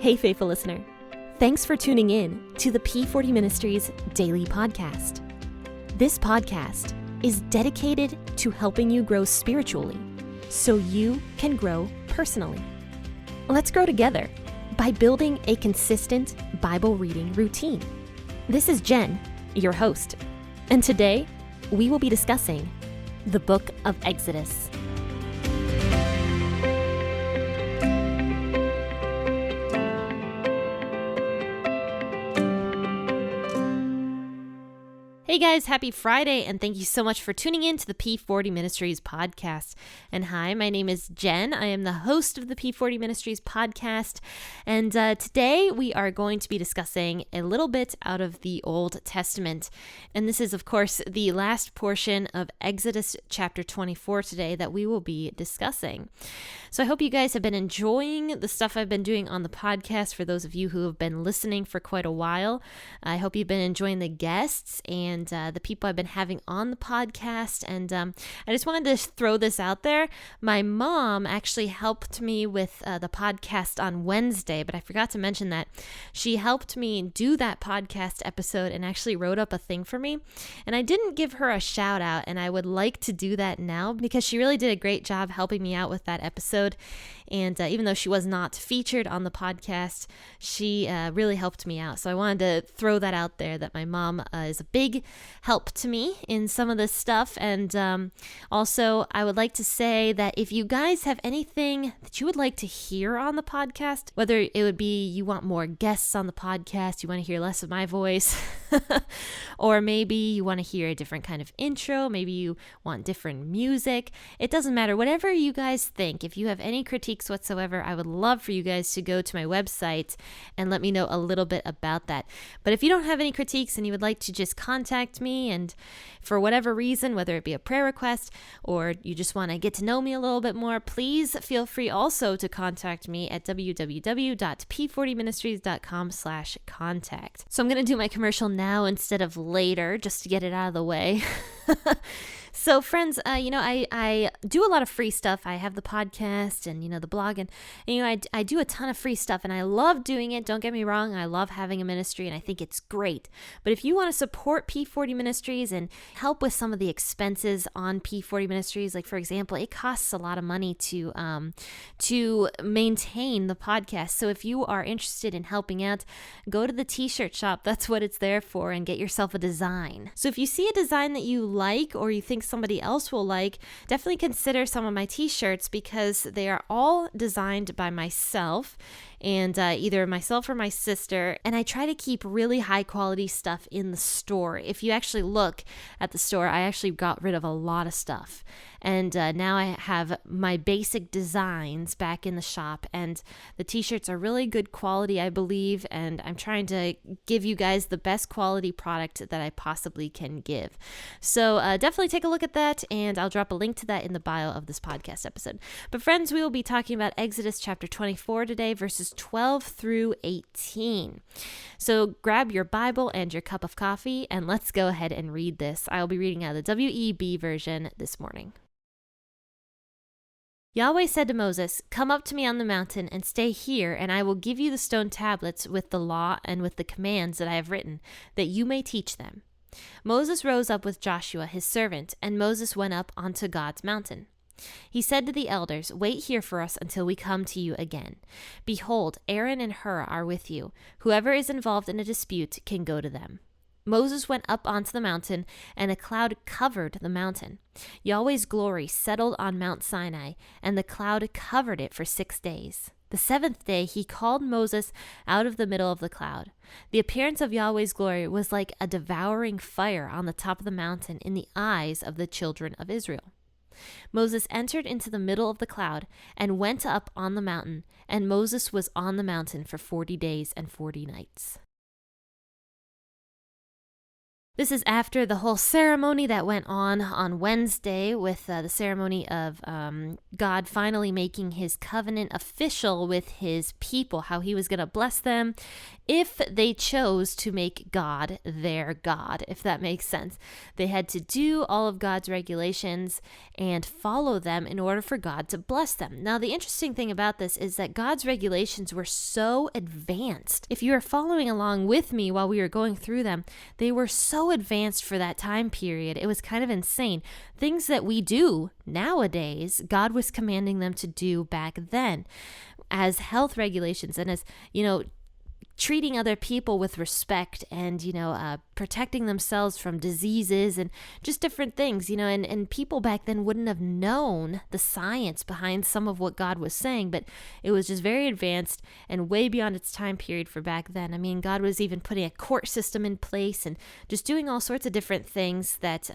Hey, faithful listener. Thanks for tuning in to the P40 Ministries Daily Podcast. This podcast is dedicated to helping you grow spiritually so you can grow personally. Let's grow together by building a consistent Bible reading routine. This is Jen, your host, and today we will be discussing the book of Exodus. Hey guys, happy Friday, and thank you so much for tuning in to the P40 Ministries podcast. And hi, my name is Jen. I am the host of the P40 Ministries podcast, and today we are going to be discussing a little bit out of the Old Testament. And this is, of course, the last portion of Exodus chapter 24 today that we will be discussing. So I hope you guys have been enjoying the stuff I've been doing on the podcast. For those of you who have been listening for quite a while, I hope you've been enjoying the guests and the people I've been having on the podcast. And I just wanted to throw this out there. My mom actually helped me with the podcast on Wednesday, but I forgot to mention that she helped me do that podcast episode and actually wrote up a thing for me. And I didn't give her a shout out, and I would like to do that now because she really did a great job helping me out with that episode. And even though she was not featured on the podcast, she really helped me out. So I wanted to throw that out there, that my mom is a big help to me in some of this stuff. And also, I would like to say that if you guys have anything that you would like to hear on the podcast, whether it would be you want more guests on the podcast, you want to hear less of my voice, or maybe you want to hear a different kind of intro, maybe you want different music, it doesn't matter. Whatever you guys think, if you have any critiques whatsoever, I would love for you guys to go to my website and let me know a little bit about that. But if you don't have any critiques and you would like to just contact me, and for whatever reason, whether it be a prayer request or you just want to get to know me a little bit more, please feel free also to contact me at www.p40ministries.com/contact. So I'm going to do my commercial now instead of later, just to get it out of the way. So friends, I do a lot of free stuff. I have the podcast and, the blog, and I do a ton of free stuff, and I love doing it. Don't get me wrong. I love having a ministry, and I think it's great. But if you want to support P40 Ministries and help with some of the expenses on P40 Ministries, like for example, it costs a lot of money to maintain the podcast. So if you are interested in helping out, go to the t-shirt shop. That's what it's there for, and get yourself a design. So if you see a design that you like or you think somebody else will like, definitely consider some of my t-shirts, because they are all designed by myself, and either myself or my sister, and I try to keep really high quality stuff in the store. If you actually look at the store, I actually got rid of a lot of stuff, and now I have my basic designs back in the shop, and the t-shirts are really good quality, I believe, and I'm trying to give you guys the best quality product that I possibly can give. So definitely take a look at that, and I'll drop a link to that in the bio of this podcast episode. But friends, we will be talking about Exodus chapter 24 today, verses 12 through 18. So grab your Bible and your cup of coffee, and let's go ahead and read this. I'll be reading out of the WEB version this morning. Yahweh said to Moses, "Come up to me on the mountain and stay here, and I will give you the stone tablets with the law and with the commands that I have written, that you may teach them." Moses rose up with Joshua his servant, and Moses went up onto God's mountain. He said to the elders, "Wait here for us until we come to you again. Behold, Aaron and Hur are with you. Whoever is involved in a dispute can go to them." Moses went up onto the mountain, and a cloud covered the mountain. Yahweh's glory settled on Mount Sinai, and the cloud covered it for 6 days. The seventh day he called Moses out of the middle of the cloud. The appearance of Yahweh's glory was like a devouring fire on the top of the mountain in the eyes of the children of Israel. Moses entered into the middle of the cloud and went up on the mountain, and Moses was on the mountain for 40 days and 40 nights. This is after the whole ceremony that went on Wednesday with the ceremony of God finally making his covenant official with his people, how he was going to bless them if they chose to make God their God, if that makes sense. They had to do all of God's regulations and follow them in order for God to bless them. Now, the interesting thing about this is that God's regulations were so advanced. If you are following along with me while we were going through them, they were so advanced for that time period. It was kind of insane. Things that we do nowadays, God was commanding them to do back then as health regulations and as, treating other people with respect and, protecting themselves from diseases and just different things, and people back then wouldn't have known the science behind some of what God was saying, but it was just very advanced and way beyond its time period for back then. I mean, God was even putting a court system in place and just doing all sorts of different things that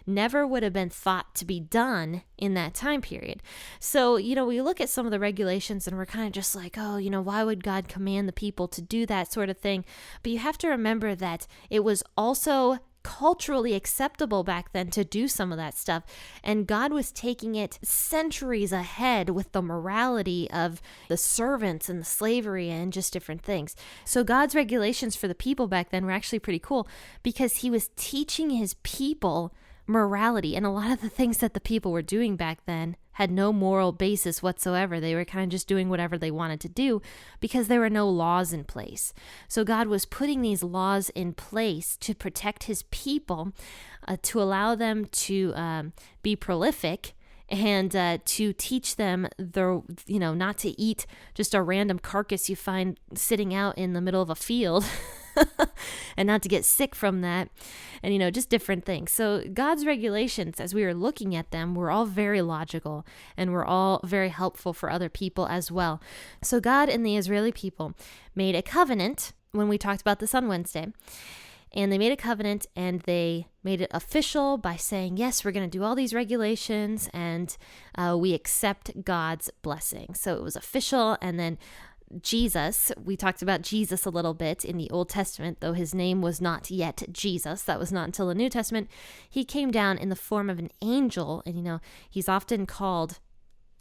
never would have been thought to be done in that time period. So, we look at some of the regulations and we're kind of just like, oh, why would God command the people to do that sort of thing? But you have to remember that it was also culturally acceptable back then to do some of that stuff, and God was taking it centuries ahead with the morality of the servants and the slavery and just different things. So God's regulations for the people back then were actually pretty cool because he was teaching his people morality, and a lot of the things that the people were doing back then had no moral basis whatsoever. They were kind of just doing whatever they wanted to do because there were no laws in place. So God was putting these laws in place to protect his people, to allow them to be prolific and to teach them not to eat just a random carcass you find sitting out in the middle of a field and not to get sick from that, and just different things. So God's regulations, as we were looking at them, were all very logical and were all very helpful for other people as well. So God and the Israeli people made a covenant when we talked about this on Wednesday. And they made a covenant and they made it official by saying, yes, we're going to do all these regulations and we accept God's blessing. So it was official. And then Jesus, we talked about Jesus a little bit in the Old Testament, though his name was not yet Jesus. That was not until the New Testament. He came down in the form of an angel. And, he's often called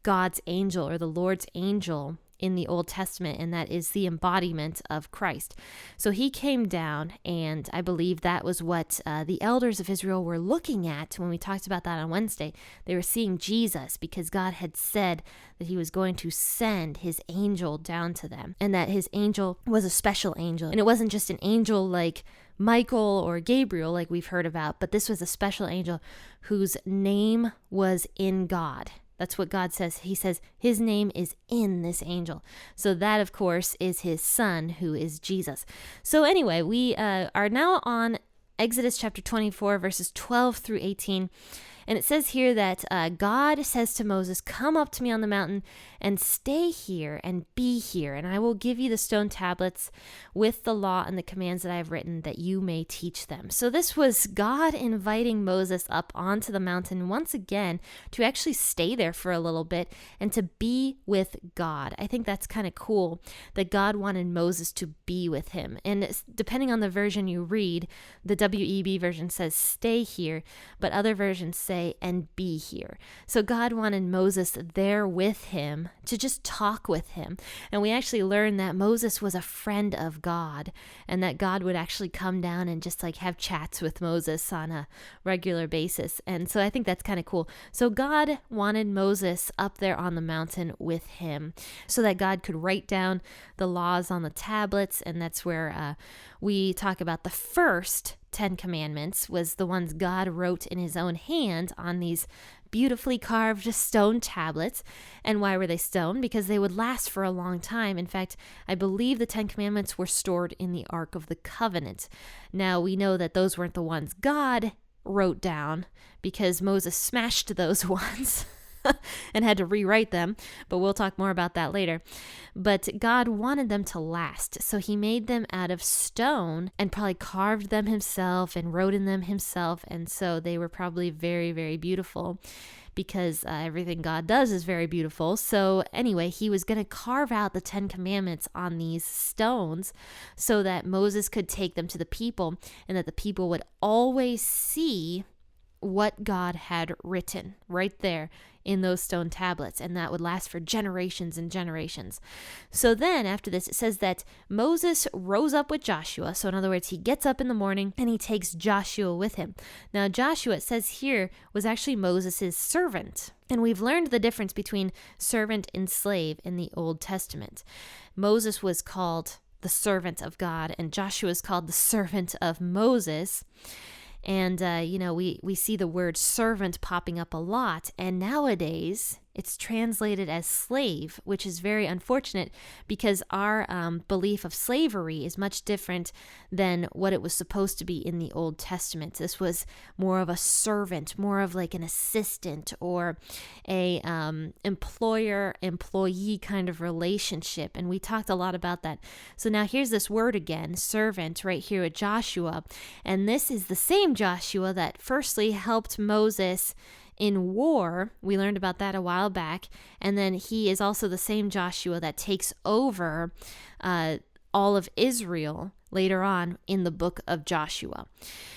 God's angel or the Lord's angel in the Old Testament, and that is the embodiment of Christ. So he came down, and I believe that was what the elders of Israel were looking at when we talked about that on Wednesday. They were seeing Jesus because God had said that he was going to send his angel down to them, and that his angel was a special angel. And it wasn't just an angel like Michael or Gabriel like we've heard about, but this was a special angel whose name was in God. That's what God says. He says his name is in this angel. So that, of course, is his son, who is Jesus. So anyway, we are now on Exodus chapter 24, verses 12 through 18. And it says here that God says to Moses, come up to me on the mountain and stay here and be here, and I will give you the stone tablets with the law and the commands that I have written that you may teach them. So this was God inviting Moses up onto the mountain once again to actually stay there for a little bit and to be with God. I think that's kind of cool that God wanted Moses to be with him. And depending on the version you read, the WEB version says stay here, but other versions say and be here. So God wanted Moses there with him to just talk with him. And we actually learned that Moses was a friend of God and that God would actually come down and just like have chats with Moses on a regular basis. And so I think that's kind of cool. So God wanted Moses up there on the mountain with him so that God could write down the laws on the tablets. And that's where we talk about the first 10 commandments was the ones God wrote in his own hand on these beautifully carved stone tablets. And why were they stone? Because they would last for a long time. In fact, I believe the 10 commandments were stored in the Ark of the Covenant. Now, we know that those weren't the ones God wrote down because Moses smashed those ones and had to rewrite them, but we'll talk more about that later. But God wanted them to last, so he made them out of stone and probably carved them himself and wrote in them himself, and so they were probably very, very beautiful because everything God does is very beautiful. So anyway, he was going to carve out the 10 commandments on these stones so that Moses could take them to the people and that the people would always see what God had written right there in those stone tablets, and that would last for generations and generations. So then after this, it says that Moses rose up with Joshua. So in other words, he gets up in the morning and he takes Joshua with him. Now Joshua, it says here, was actually Moses' servant. And we've learned the difference between servant and slave in the Old Testament. Moses was called the servant of God, and Joshua is called the servant of Moses. And, we see the word servant popping up a lot. And nowadays, it's translated as slave, which is very unfortunate because our belief of slavery is much different than what it was supposed to be in the Old Testament. This was more of a servant, more of like an assistant or a employer-employee kind of relationship. And we talked a lot about that. So now here's this word again, servant, right here with Joshua. And this is the same Joshua that firstly helped Moses in war. We learned about that a while back. And then he is also the same Joshua that takes over all of Israel later on in the book of Joshua.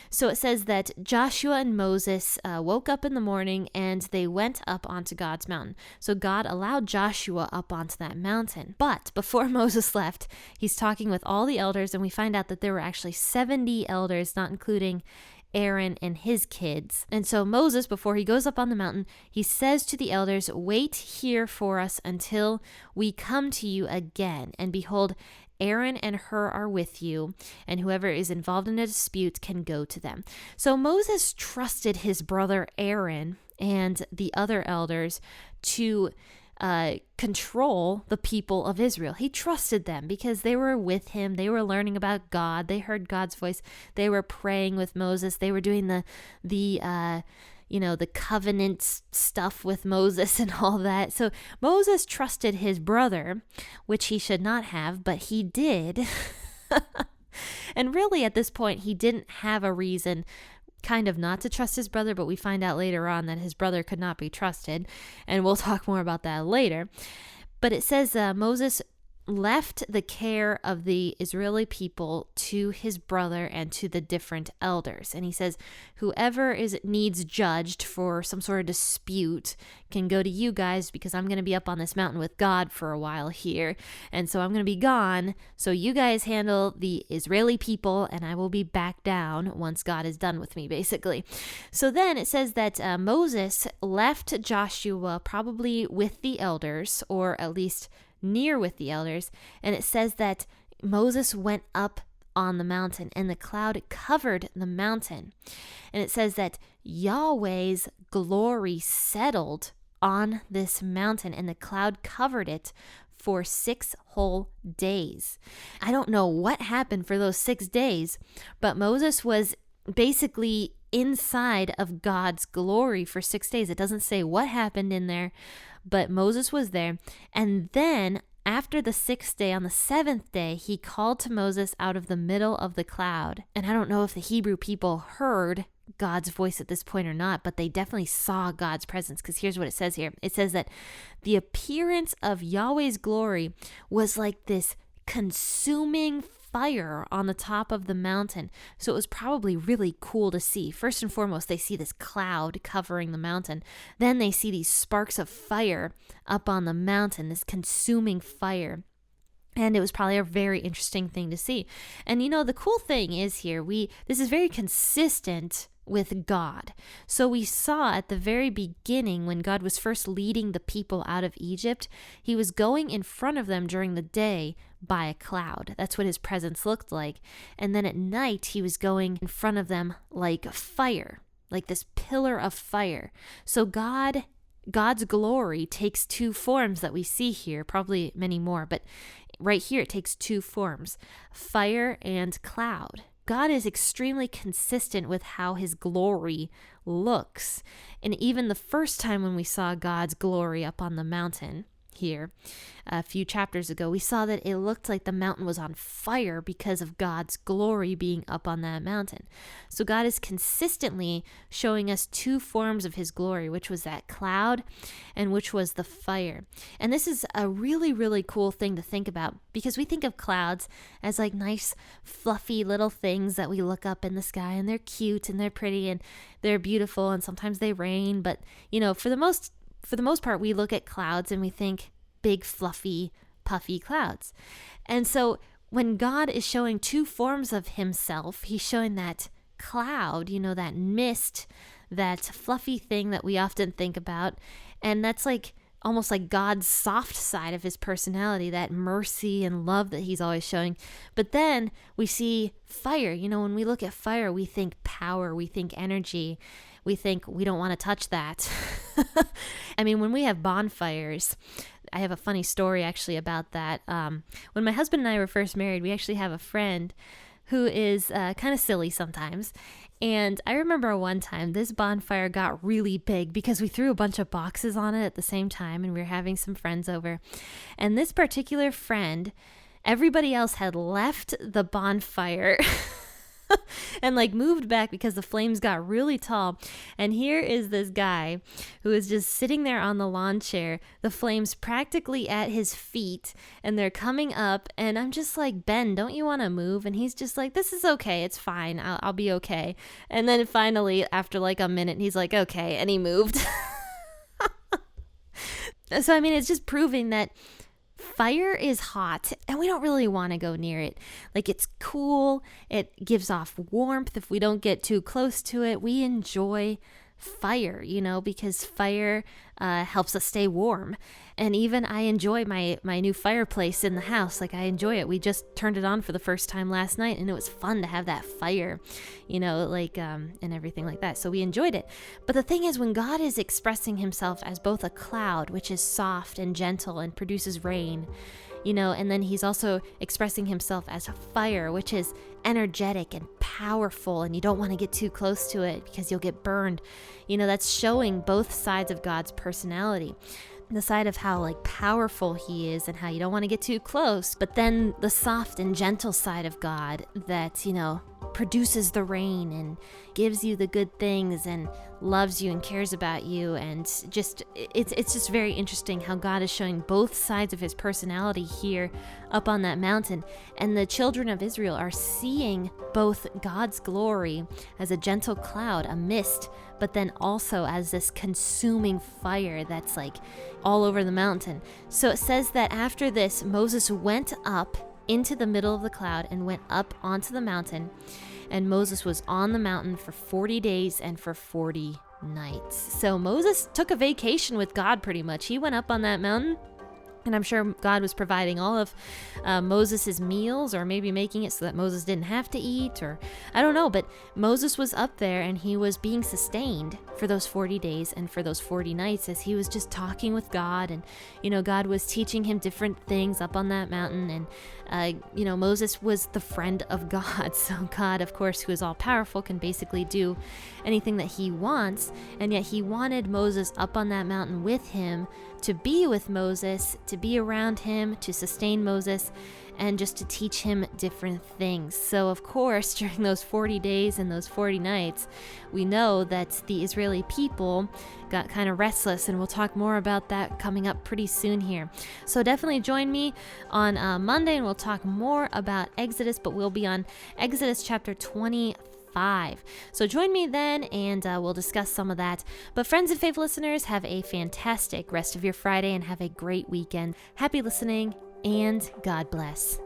So it says that Joshua and Moses woke up in the morning and they went up onto God's mountain. So God allowed Joshua up onto that mountain. But before Moses left, he's talking with all the elders, and we find out that there were actually 70 elders, not including Aaron and his kids. And so Moses, before he goes up on the mountain, he says to the elders, "Wait here for us until we come to you again. And behold, Aaron and Hur are with you, and whoever is involved in a dispute can go to them." So Moses trusted his brother Aaron and the other elders to control the people of Israel. He trusted them because they were with him. They were learning about God. They heard God's voice. They were praying with Moses. They were doing the covenant stuff with Moses and all that. So Moses trusted his brother, which he should not have, but he did. And really at this point, he didn't have a reason kind of not to trust his brother, but we find out later on that his brother could not be trusted, and we'll talk more about that later. But it says Moses left the care of the Israeli people to his brother and to the different elders. And he says, whoever needs judged for some sort of dispute can go to you guys, because I'm going to be up on this mountain with God for a while here. And so I'm going to be gone. So you guys handle the Israeli people, and I will be back down once God is done with me, basically. So then it says that Moses left Joshua probably with the elders, or at least near with the elders, and it says that Moses went up on the mountain and the cloud covered the mountain. And it says that Yahweh's glory settled on this mountain and the cloud covered it for 6 whole days. I don't know what happened for those 6 days, but Moses was basically inside of God's glory for 6 days. It doesn't say what happened in there, but Moses was there. And then after the 6th day, on the 7th day, he called to Moses out of the middle of the cloud. And I don't know if the Hebrew people heard God's voice at this point or not, but they definitely saw God's presence, because here's what it says here. It says that the appearance of Yahweh's glory was like this consuming fire on the top of the mountain. So it was probably really cool to see. First and foremost, they see this cloud covering the mountain. Then they see these sparks of fire up on the mountain, this consuming fire. And it was probably a very interesting thing to see. And the cool thing is here, this is very consistent with God. So we saw at the very beginning, when God was first leading the people out of Egypt, he was going in front of them during the day by a cloud. That's what his presence looked like. And then at night, he was going in front of them like fire, like this pillar of fire. So God's glory takes 2 forms that we see here, probably many more, but right here it takes 2 forms, fire and cloud. God is extremely consistent with how his glory looks. And even the first time when we saw God's glory up on the mountain, here a few chapters ago, we saw that it looked like the mountain was on fire because of God's glory being up on that mountain. So God is consistently showing us two forms of his glory, which was that cloud and which was the fire. And this is a really, really cool thing to think about, because we think of clouds as like nice, fluffy little things that we look up in the sky, and they're cute and they're pretty and they're beautiful, and sometimes they rain. But, for the most part, we look at clouds and we think big, fluffy, puffy clouds. And so when God is showing two forms of himself, he's showing that cloud, that mist, that fluffy thing that we often think about. And that's like almost like God's soft side of his personality, that mercy and love that he's always showing. But then we see fire. When we look at fire, we think power, we think energy. We think we don't want to touch that. I mean, when we have bonfires, I have a funny story actually about that. When my husband and I were first married, we actually have a friend who is kind of silly sometimes. And I remember one time this bonfire got really big because we threw a bunch of boxes on it at the same time, and we were having some friends over. And this particular friend, everybody else had left the bonfire and like moved back because the flames got really tall. And here is this guy who is just sitting there on the lawn chair, the flames practically at his feet, and they're coming up. And I'm just like, Ben, don't you want to move? And he's just like, this is okay. It's fine. I'll be okay. And then finally, after like a minute, he's like, okay. And he moved. So, I mean, it's just proving that fire is hot and we don't really want to go near it. Like, it's cool. It gives off warmth. If we don't get too close to it, we enjoy fire, because fire helps us stay warm. And even I enjoy my new fireplace in the house. Like, I enjoy it. We just turned it on for the first time last night, and it was fun to have that fire, and everything like that. So we enjoyed it. But the thing is, when God is expressing himself as both a cloud, which is soft and gentle and produces rain, and then he's also expressing himself as a fire, which is energetic and powerful, and you don't want to get too close to it because you'll get burned. That's showing both sides of God's personality. The side of how like powerful he is and how you don't want to get too close, but then the soft and gentle side of God that, produces the rain and gives you the good things and loves you and cares about you. And just it's just very interesting how God is showing both sides of his personality here up on that mountain. And the children of Israel are seeing both God's glory as a gentle cloud, a mist, but then also as this consuming fire that's like all over the mountain. So it says that after this, Moses went up into the middle of the cloud and went up onto the mountain. And Moses was on the mountain for 40 days and for 40 nights. So Moses took a vacation with God pretty much. He went up on that mountain, and I'm sure God was providing all of Moses' meals, or maybe making it so that Moses didn't have to eat, or I don't know. But Moses was up there and he was being sustained for those 40 days and for those 40 nights as he was just talking with God. And, God was teaching him different things up on that mountain. And, Moses was the friend of God. So God, of course, who is all powerful, can basically do anything that he wants. And yet he wanted Moses up on that mountain with him, to be with Moses, to be around him, to sustain Moses, and just to teach him different things. So of course, during those 40 days and those 40 nights, we know that the Israeli people got kind of restless, and we'll talk more about that coming up pretty soon here. So definitely join me on Monday, and we'll talk more about Exodus, but we'll be on Exodus chapter 25. So join me then, and we'll discuss some of that. But friends and faithful listeners, have a fantastic rest of your Friday and have a great weekend. Happy listening, and God bless.